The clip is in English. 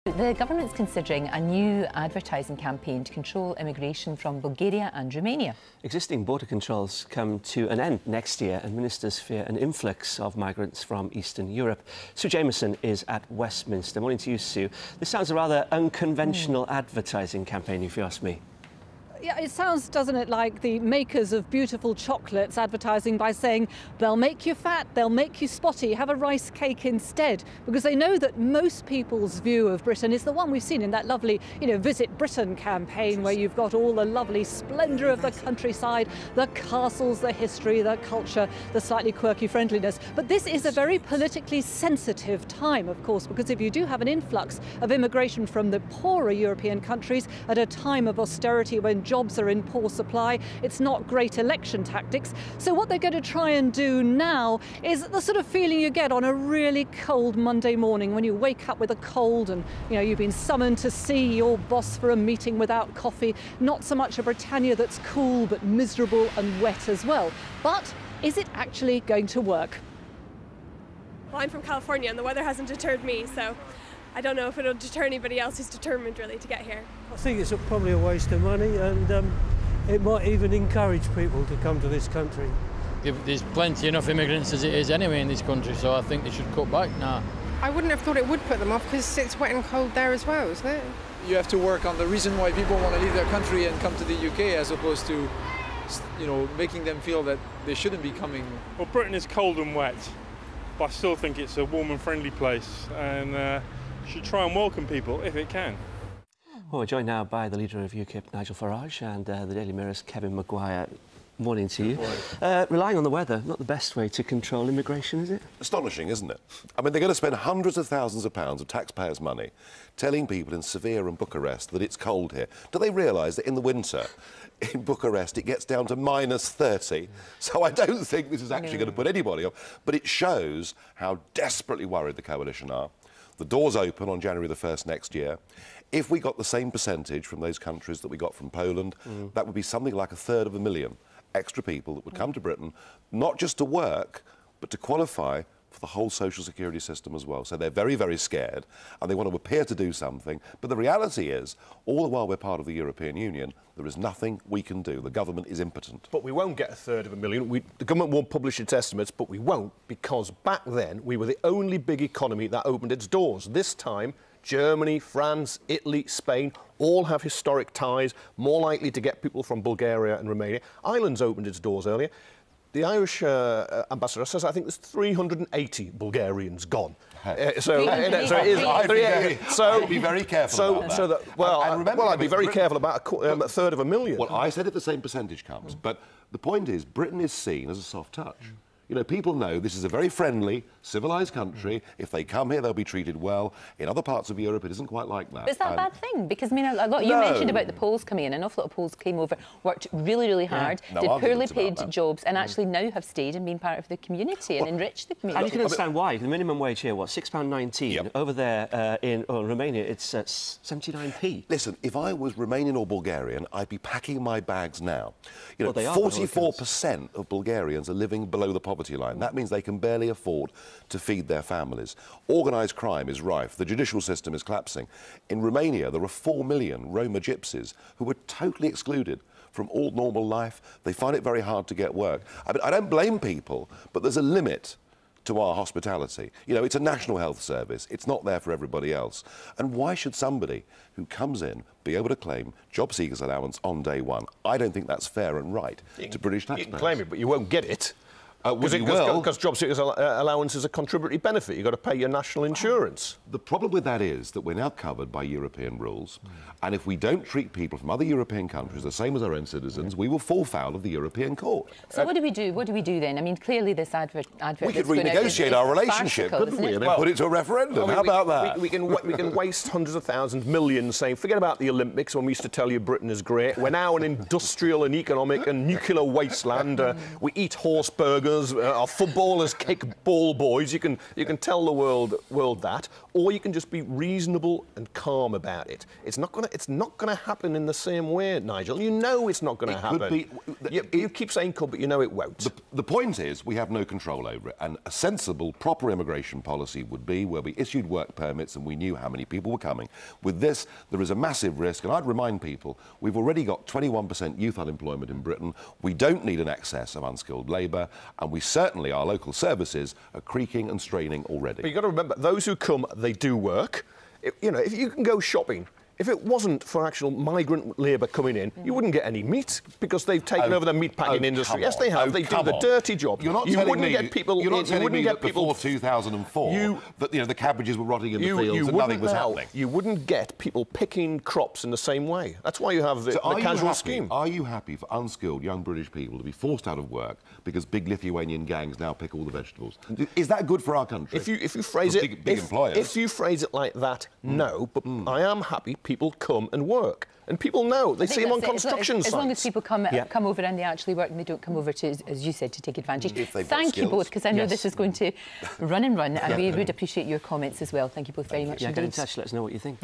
The government's considering a new advertising campaign to control immigration from Bulgaria and Romania. Existing border controls come to an end next year and ministers fear an influx of migrants from Eastern Europe. Sue Jameson is at Westminster. Morning to you, Sue. This sounds a rather unconventional advertising campaign, if you ask me. Yeah, it sounds, doesn't it, like the makers of beautiful chocolates advertising by saying they'll make you fat, they'll make you spotty, have a rice cake instead, because they know that most people's view of Britain is the one we've seen in that lovely, Visit Britain campaign, where you've got all the lovely splendour of the countryside, the castles, the history, the culture, the slightly quirky friendliness. But this is a very politically sensitive time, of course, because if you do have an influx of immigration from the poorer European countries at a time of austerity when jobs are in poor supply, it's not great election tactics. So what they're going to try and do now is the sort of feeling you get on a really cold Monday morning when you wake up with a cold and you've been summoned to see your boss for a meeting without coffee. Not so much a Britannia that's cool but miserable and wet as well. But is it actually going to work? Well, I'm from California and the weather hasn't deterred me, so I don't know if it'll deter anybody else who's determined really to get here. I think it's probably a waste of money, and it might even encourage people to come to this country. There's plenty enough immigrants as it is anyway in this country, so I think they should cut back now. I wouldn't have thought it would put them off because it's wet and cold there as well, isn't it? You have to work on the reason why people want to leave their country and come to the UK, as opposed to, making them feel that they shouldn't be coming. Well, Britain is cold and wet, but I still think it's a warm and friendly place, and should try and welcome people if it can. Well, we're joined now by the leader of UKIP, Nigel Farage, and the Daily Mirror's Kevin Maguire. Morning to you. Relying on the weather, not the best way to control immigration, is it? Astonishing, isn't it? I mean, they're going to spend hundreds of thousands of pounds of taxpayers' money telling people in Sevilla and Bucharest that it's cold here. Do they realise that in the winter, in Bucharest, it gets down to -30? So I don't think this is actually going to put anybody off. But it shows how desperately worried the coalition are. The doors open on January the 1st next year. If we got the same percentage from those countries that we got from Poland, that would be something like 1/3 extra people that would come to Britain, not just to work, but to qualify for the whole social security system as well. So they're very, very scared, and they want to appear to do something. But the reality is, all the while we're part of the European Union, there is nothing we can do. The government is impotent. But we won't get 1/3. The government won't publish its estimates, but we won't, because back then we were the only big economy that opened its doors. This time, Germany, France, Italy, Spain all have historic ties, more likely to get people from Bulgaria and Romania. Ireland's opened its doors earlier. The Irish ambassador says, I think there's 380 Bulgarians gone. I'd be very careful about that. I'd be very careful about 1/3 Well, I said if the same percentage comes, but the point is, Britain is seen as a soft touch. People know this is a very friendly, civilised country. If they come here, they'll be treated well. In other parts of Europe, it isn't quite like that. Is that a bad thing? Because, a lot, you mentioned about the Poles coming in. An awful lot of Poles came over, worked really, really hard, did poorly paid jobs, and actually now have stayed and been part of the community and enriched the community. And you can understand why. The minimum wage here, what, £6.19? Yep. Over there in Romania, it's 79p. Listen, if I was Romanian or Bulgarian, I'd be packing my bags now. 44% of Bulgarians are living below the poverty line. That means they can barely afford to feed their families. Organised crime is rife. The judicial system is collapsing. In Romania, there are 4 million Roma gypsies who were totally excluded from all normal life. They find it very hard to get work. I don't blame people, but there's a limit to our hospitality. It's a national health service. It's not there for everybody else. And why should somebody who comes in be able to claim job seekers allowance on day one? I don't think that's fair and right to British taxpayers. You can claim it, but you won't get it. Because job seekers allowance is a contributory benefit. You've got to pay your national insurance. The problem with that is that we're now covered by European rules, and if we don't treat people from other European countries the same as our own citizens, we will fall foul of the European court. So what do we do? What do we do then? Clearly this advert we could renegotiate our relationship, couldn't we? And then put it to a referendum. How about that? We can waste hundreds of thousands, millions, saying, forget about the Olympics when we used to tell you Britain is great. We're now an industrial and economic and nuclear wasteland. We eat horse burgers owners, our footballers kick ball boys. You can tell the world that, or you can just be reasonable and calm about it. It's not gonna happen in the same way, Nigel. You know it's not going to happen. You keep saying could, but you know it won't. The point is we have no control over it, and a sensible, proper immigration policy would be where we issued work permits and we knew how many people were coming. With this, there is a massive risk, and I'd remind people we've already got 21% youth unemployment in Britain. We don't need an excess of unskilled labour, and we certainly, our local services, are creaking and straining already. But you've got to remember, those who come, they do work. You know, if you can go shopping, if it wasn't for actual migrant labour coming in, you wouldn't get any meat because they've taken over the meat packing industry. Yes, they have. They do the dirty job. You're not telling me that before 2004 that the cabbages were rotting in the fields and nothing was happening. You wouldn't get people picking crops in the same way. That's why you have the casual scheme. Are you happy for unskilled young British people to be forced out of work because big Lithuanian gangs now pick all the vegetables? Is that good for our country? If you phrase it, big employers. If you phrase it like that, no. But I am happy people come and work. And people know. They see them on construction sites. As long as people come over and they actually work and they don't come over to, as you said, to take advantage. Thank you both, because I know this is going to run and run, and we would appreciate your comments as well. Thank you both very much indeed. Get in touch, let us know what you think.